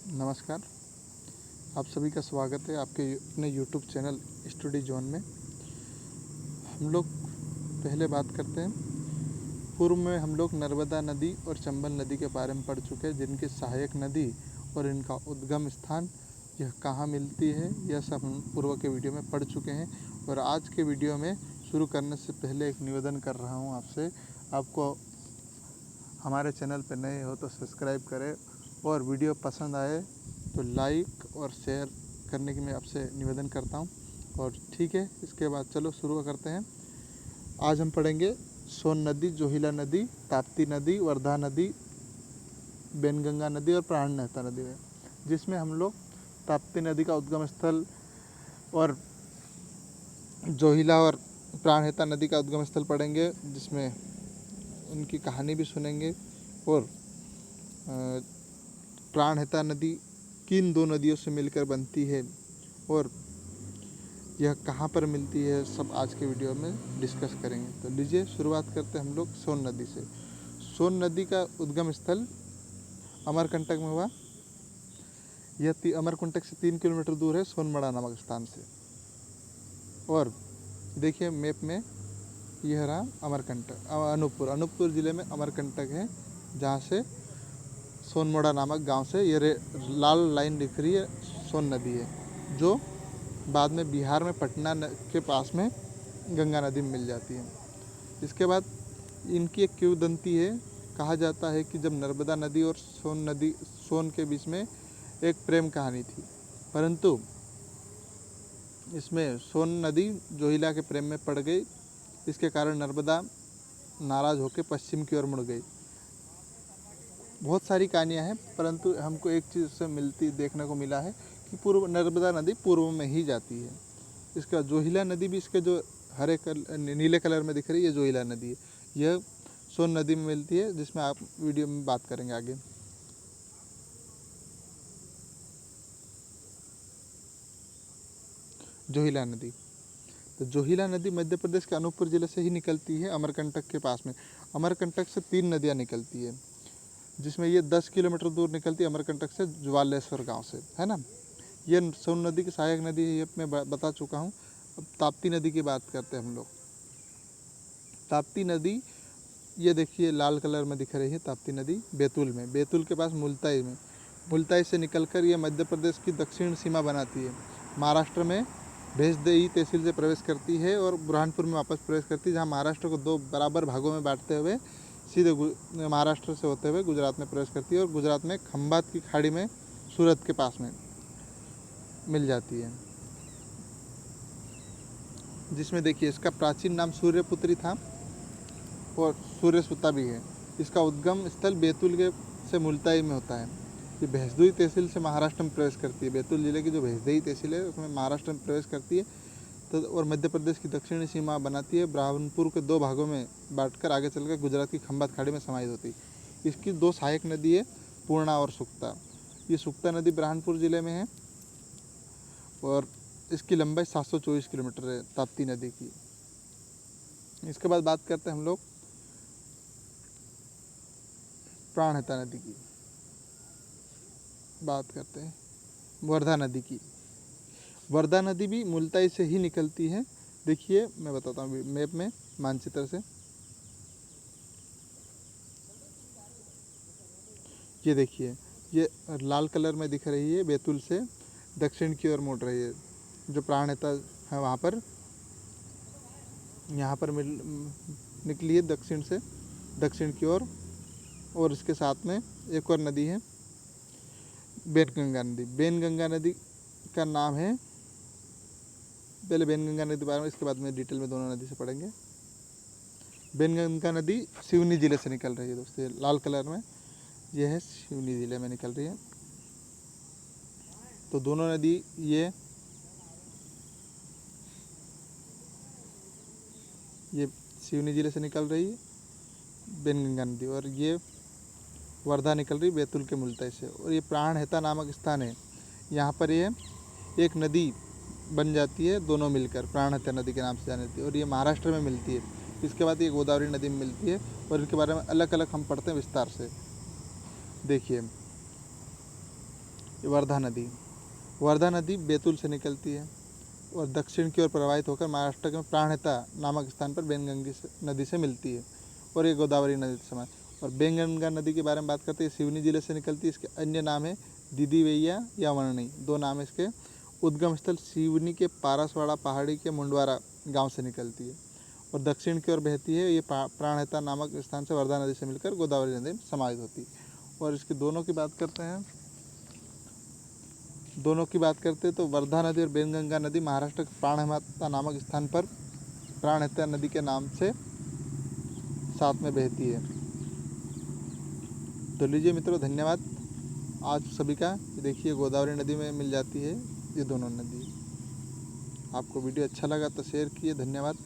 नमस्कार। आप सभी का स्वागत है आपके अपने यूट्यूब चैनल स्टडी जोन में। हम लोग पहले बात करते हैं। पूर्व में हम लोग नर्मदा नदी और चंबल नदी के बारे में पढ़ चुके हैं, जिनकी सहायक नदी और इनका उद्गम स्थान, यह कहाँ मिलती है, यह सब हम पूर्व के वीडियो में पढ़ चुके हैं। और आज के वीडियो में शुरू करने से पहले एक निवेदन कर रहा हूँ आपसे। आपको हमारे चैनल पर नए हो तो सब्सक्राइब करें और वीडियो पसंद आए तो लाइक और शेयर करने की मैं आपसे निवेदन करता हूं। और ठीक है, इसके बाद चलो शुरू करते हैं। आज हम पढ़ेंगे सोन नदी, जोहिला नदी, ताप्ती नदी, वर्धा नदी, बेनगंगा नदी और प्राणहिता नदी में, जिसमें हम लोग ताप्ती नदी का उद्गम स्थल और जोहिला और प्राणहिता नदी का उद्गम स्थल पढ़ेंगे, जिसमें उनकी कहानी भी सुनेंगे। और प्राणहिता नदी किन दो नदियों से मिलकर बनती है और यह कहाँ पर मिलती है, सब आज के वीडियो में डिस्कस करेंगे। तो लीजिए शुरुआत करते हैं हम लोग सोन नदी से। सोन नदी का उद्गम स्थल अमरकंटक में हुआ। यह अमरकंटक से 3 किलोमीटर दूर है सोनमड़ा नामक स्थान से। और देखिए मैप में, यह रहा अमरकंटक, अनूपपुर ज़िले में अमरकंटक है, जहाँ से सोनमड़ा नामक गांव से ये लाल लाइन दिख रही है, सोन नदी है, जो बाद में बिहार में पटना के पास में गंगा नदी में मिल जाती है। इसके बाद इनकी एक किंवदंती है। कहा जाता है कि जब नर्मदा नदी और सोन के बीच में एक प्रेम कहानी थी, परंतु इसमें सोन नदी जोहिला के प्रेम में पड़ गई। इसके कारण नर्मदा नाराज़ होकर पश्चिम की ओर मुड़ गई। बहुत सारी कहानियाँ हैं, परंतु हमको एक चीज़ से देखने को मिला है कि नर्मदा नदी पूर्व में ही जाती है। इसका जोहिला नदी भी, इसके जो नीले कलर में दिख रही है, ये जोहिला नदी है। यह सोन नदी में मिलती है, जिसमें आप वीडियो में बात करेंगे आगे। जोहिला नदी, तो जोहिला नदी मध्य प्रदेश के अनूपपुर जिले से ही निकलती है, अमरकंटक के पास में। अमरकंटक से 3 नदियाँ निकलती है, जिसमें ये 10 किलोमीटर दूर निकलती है अमरकंटक से, ज्वालेश्वर गांव से, है ना। ये सोन नदी की सहायक नदी है, ये मैं बता चुका हूँ। अब ताप्ती नदी की बात करते हैं हम लोग। ताप्ती नदी, ये देखिए लाल कलर में दिख रही है ताप्ती नदी, बैतूल के पास मुल्ताई से निकलकर ये मध्य प्रदेश की दक्षिण सीमा बनाती है। महाराष्ट्र में भेजदेई तहसील से प्रवेश करती है और बुरहानपुर में वापस प्रवेश करती है, जहाँ महाराष्ट्र को 2 बराबर भागों में बांटते हुए सीधे महाराष्ट्र से होते हुए गुजरात में प्रवेश करती है और गुजरात में खंभात की खाड़ी में सूरत के पास में मिल जाती है। जिसमें देखिए इसका प्राचीन नाम सूर्यपुत्री था और सूर्यसुता भी है। इसका उद्गम स्थल बैतूल के से मुल्ताई में होता है। ये भेजदेई तहसील से महाराष्ट्र में प्रवेश करती है। बैतूल जिले की जो भेजदेई तहसील है, उसमें महाराष्ट्र में प्रवेश करती है, तो और मध्य प्रदेश की दक्षिणी सीमा बनाती है। ब्राह्मणपुर के 2 भागों में बांटकर आगे चलकर गुजरात की खंभात खाड़ी में समाहित होती है। इसकी 2 सहायक नदी है, पूर्णा और सुक्ता। ये सुक्ता नदी ब्राह्मणपुर जिले में है और इसकी लंबाई 724 किलोमीटर है, ताप्ती नदी की। इसके बाद बात करते हैं हम लोग प्राणहिता नदी की। बात करते हैं वर्धा नदी की। वर्धा नदी भी मुल्ताई से ही निकलती है। देखिए मैं बताता हूँ मैप में, मानचित्र से। ये देखिए, ये लाल कलर में दिख रही है, बैतूल से दक्षिण की ओर मुड़ रही है। जो प्राणहिता है वहाँ पर, यहाँ पर निकली है दक्षिण से, दक्षिण की ओर। और इसके साथ में एक और नदी है, बेनगंगा नदी। बेनगंगा नदी का नाम है, पहले बेनगंगा नदी बारे में, इसके बाद में डिटेल में दोनों नदी से पढ़ेंगे। बेनगंगा नदी सिवनी जिले से निकल रही है दोस्तों, लाल कलर में ये है, सिवनी जिले में निकल रही है। तो दोनों नदी ये सिवनी जिले से निकल रही है बेनगंगा नदी, और ये वर्धा निकल रही बैतूल के मुल्ताई से। और ये प्राणहिता नामक स्थान है, यहाँ पर ये एक नदी बन जाती है, दोनों मिलकर प्राणहिता नदी के नाम से जानी है, और ये महाराष्ट्र में मिलती है। इसके बाद ये गोदावरी नदी में मिलती है, और इनके बारे में अलग अलग हम पढ़ते हैं विस्तार से। देखिए वर्धा नदी। वर्धा नदी बैतूल से निकलती है और दक्षिण की ओर प्रवाहित होकर महाराष्ट्र के प्राणहिता नामक स्थान पर वैनगंगा नदी से मिलती है और ये गोदावरी नदी के समान। और वैनगंगा नदी के बारे में बात करते हैं, सिवनी जिले से निकलती है। इसके अन्य नाम है दीदीवैया या वर्णी, दो नाम है इसके। उद्गम स्थल सिवनी के पारसवाड़ा पहाड़ी के मुंडवारा गांव से निकलती है और दक्षिण की ओर बहती है। ये प्राणहिता नामक स्थान से वर्धा नदी से मिलकर गोदावरी नदी में समाहित होती है। और इसके दोनों की बात करते हैं, तो वर्धा नदी और वैनगंगा नदी महाराष्ट्र के प्राणहिता नामक स्थान पर प्राणहिता नदी के नाम से साथ में बहती है। तो लीजिए मित्रों, धन्यवाद आज सभी का। देखिए गोदावरी नदी में मिल जाती है ये दोनों नदी। आपको वीडियो अच्छा लगा तो शेयर किए, धन्यवाद।